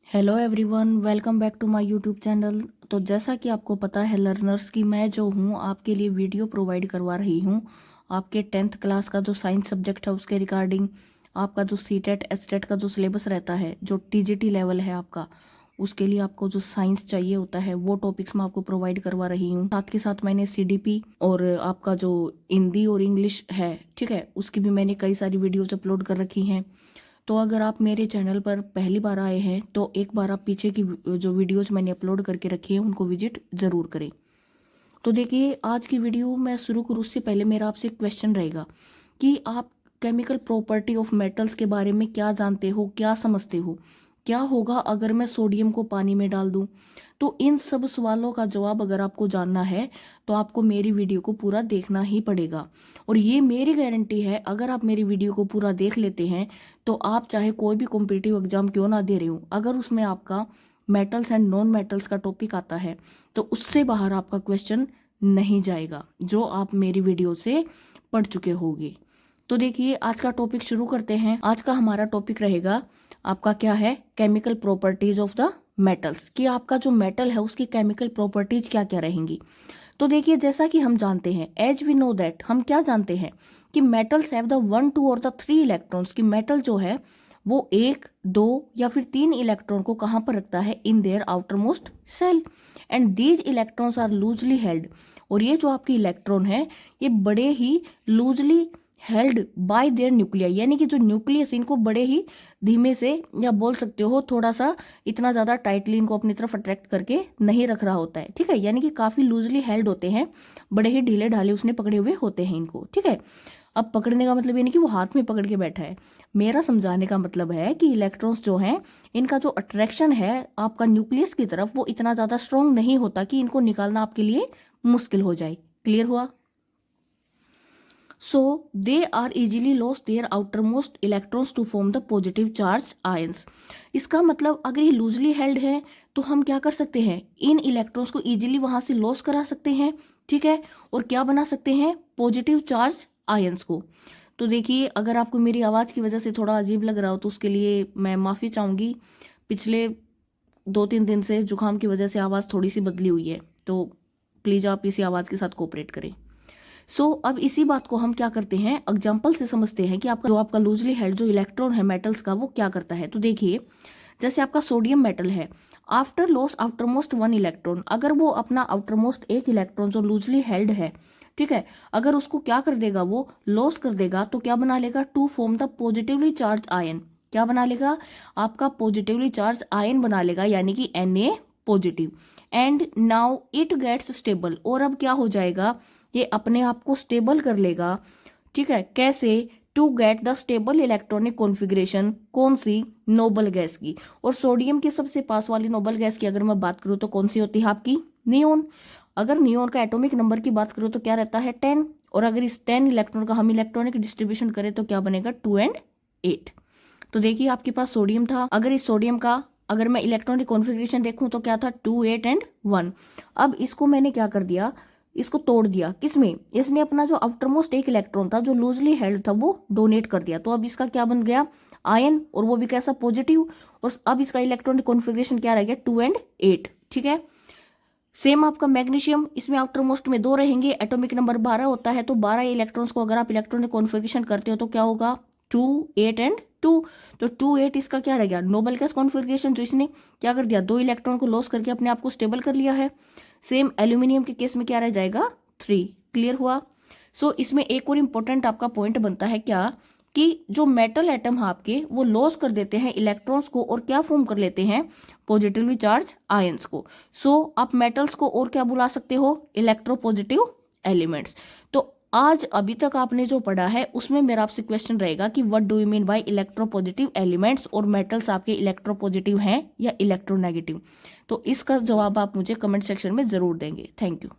Hello everyone, welcome back to my YouTube channel. तो जैसा कि आपको पता है लर्नर्स की मैं जो हूँ आपके लिए वीडियो प्रोवाइड करवा रही हूँ। आपके 10th क्लास का जो साइंस सब्जेक्ट है उसके रिगार्डिंग आपका जो सीटेट एसटेट का जो सिलेबस रहता है, जो टीजीटी लेवल है आपका, उसके लिए आपको जो साइंस चाहिए होता है वो टॉपिक्स मैं आपको प्रोवाइड करवा रही हूँ। साथ के साथ मैंने सीडीपी और आपका जो हिंदी और इंग्लिश है, ठीक है, उसकी भी मैंने कई सारी वीडियोज अपलोड कर रखी हैं। तो अगर आप मेरे चैनल पर पहली बार आए हैं तो एक बार आप पीछे की जो वीडियोज मैंने अपलोड करके रखी है उनको विजिट ज़रूर करें। तो देखिए, आज की वीडियो मैं शुरू करूँ उससे पहले मेरा आपसे एक क्वेश्चन रहेगा कि आप केमिकल प्रॉपर्टी ऑफ मेटल्स के बारे में क्या जानते हो, क्या समझते हो। क्या होगा अगर मैं सोडियम को पानी में डाल दूं। तो इन सब सवालों का जवाब अगर आपको जानना है तो आपको मेरी वीडियो को पूरा देखना ही पड़ेगा। और ये मेरी गारंटी है, अगर आप मेरी वीडियो को पूरा देख लेते हैं तो आप चाहे कोई भी कॉम्पिटिटिव एग्जाम क्यों ना दे रहे हो, अगर उसमें आपका मेटल्स एंड नॉन मेटल्स का टॉपिक आता है तो उससे बाहर आपका क्वेश्चन नहीं जाएगा जो आप मेरी वीडियो से पढ़ चुके होंगे। तो देखिए, आज का टॉपिक शुरू करते हैं। आज का हमारा टॉपिक रहेगा आपका क्या है, chemical properties of the metals, कि आपका जो मेटल है उसकी केमिकल प्रॉपर्टीज क्या क्या रहेंगी। तो देखिए, जैसा कि हम जानते हैं, एज वी नो दैट, हम क्या जानते हैं कि मेटल्स हैव द 1, 2 और द 3 इलेक्ट्रॉन्स, की मेटल जो है वो 1, 2 या फिर 3 इलेक्ट्रॉन को कहाँ पर रखता है, in their outermost shell, and these electrons are loosely held. और ये जो आपके इलेक्ट्रॉन है ये बड़े ही loosely held by their nuclei, यानी कि जो न्यूक्लियस इनको बड़े ही धीमे से, या बोल सकते हो थोड़ा सा इतना ज़्यादा टाइटली इनको अपनी तरफ अट्रैक्ट करके नहीं रख रहा होता है, ठीक है, यानी कि काफ़ी लूजली हेल्ड होते हैं, बड़े ही ढीले ढाले उसने पकड़े हुए होते हैं इनको, ठीक है। अब पकड़ने का मतलब यानी कि वो हाथ में पकड़ के बैठा है। मेरा समझाने का मतलब है कि इलेक्ट्रॉन्स जो हैं इनका जो अट्रैक्शन है आपका न्यूक्लियस की तरफ वो इतना ज़्यादा स्ट्रॉन्ग नहीं होता कि इनको निकालना आपके लिए मुश्किल हो जाए। क्लियर हुआ? So they are easily lost their outermost electrons to form the positive charge ions। इसका मतलब अगर ये लूजली हेल्ड है तो हम क्या कर सकते हैं, इन इलेक्ट्रॉन्स को इजीली वहां से लॉस करा सकते हैं, ठीक है, और क्या बना सकते हैं, पॉजिटिव चार्ज आयंस को। तो देखिए, अगर आपको मेरी आवाज़ की वजह से थोड़ा अजीब लग रहा हो तो उसके लिए मैं माफ़ी चाहूँगी। पिछले 2-3 दिन से जुकाम की वजह से आवाज़ थोड़ी सी बदली हुई है, तो प्लीज़ आप इसी आवाज़ के साथ कोऑपरेट करें। अब इसी बात को हम क्या करते हैं, एग्जाम्पल से समझते हैं कि आपका जो आपका लूजली हेल्ड जो इलेक्ट्रॉन है मेटल्स का वो क्या करता है। तो देखिए, जैसे आपका सोडियम मेटल है, आफ्टर लॉस आउटरमोस्ट 1 इलेक्ट्रॉन, अगर वो अपना आउटरमोस्ट एक इलेक्ट्रॉन जो लूजली हेल्ड है, ठीक है, अगर उसको क्या कर देगा, वो लॉस कर देगा, तो क्या बना लेगा, to form the positively charge ion. क्या बना लेगा, आपका पॉजिटिवली चार्ज आयन बना लेगा, यानी कि Na positive. And now it gets stable, और अब क्या हो जाएगा, ये अपने आप को स्टेबल कर लेगा, ठीक है, कैसे, to get the stable electronic configuration, कौन सी, नोबल गैस की। और सोडियम के सबसे पास वाली नोबल गैस की अगर मैं बात करूँ तो कौन सी होती है आपकी, नियोन। अगर नियोन का एटॉमिक नंबर की बात करूँ तो क्या रहता है, 10, और अगर इस 10 इलेक्ट्रॉन का हम इलेक्ट्रॉनिक डिस्ट्रीब्यूशन करें तो क्या बनेगा, 2 and 8। तो देखिए, आपके पास सोडियम था, अगर इस सोडियम का अगर मैं इलेक्ट्रॉनिक कॉन्फ़िगरेशन देखूं तो क्या था, 2, 8 and 1। अब इसको मैंने क्या कर दिया, इसको तोड़ दिया, किसमें, इसने अपना जो आउटरमोस्ट एक इलेक्ट्रॉन था जो लूजली हेल्ड था वो डोनेट कर दिया, तो अब इसका क्या बन गया, आयन, और वो भी कैसा, पॉजिटिव। और अब इसका इलेक्ट्रॉनिक कॉन्फ़िगरेशन क्या रह गया, 2 and 8, ठीक है। सेम आपका मैग्नीशियम, इसमें आउटर मोस्ट में 2 रहेंगे, एटॉमिक नंबर 12 होता है, तो 12 इलेक्ट्रॉन्स को अगर आप इलेक्ट्रॉनिक कॉन्फ़िगरेशन करते हो तो क्या होगा, 2, 8 and 2। तो 2, 8 इसका क्या रह गया, नोबल गैस कॉन्फ़िगरेशन, जो इसने क्या कर दिया, 2 इलेक्ट्रॉन को लॉस करके अपने आप को स्टेबल कर लिया है। सेम एल्यूमिनियम के केस में क्या रह जाएगा, 3। क्लियर हुआ? इसमें एक और इम्पोर्टेंट आपका पॉइंट बनता है क्या, कि जो मेटल एटम है आपके वो लॉस कर देते हैं इलेक्ट्रॉन्स को और क्या फॉर्म कर लेते हैं, पॉजिटिवली चार्ज आयंस को। आप मेटल्स को और क्या बुला सकते हो, इलेक्ट्रोपॉजिटिव एलिमेंट्स। तो आज अभी तक आपने जो पढ़ा है उसमें मेरा आपसे क्वेश्चन रहेगा कि what do you mean by electropositive elements, और मेटल्स आपके इलेक्ट्रोपॉजिटिव हैं या इलेक्ट्रोनेगेटिव। तो इसका जवाब आप मुझे कमेंट सेक्शन में जरूर देंगे। Thank you.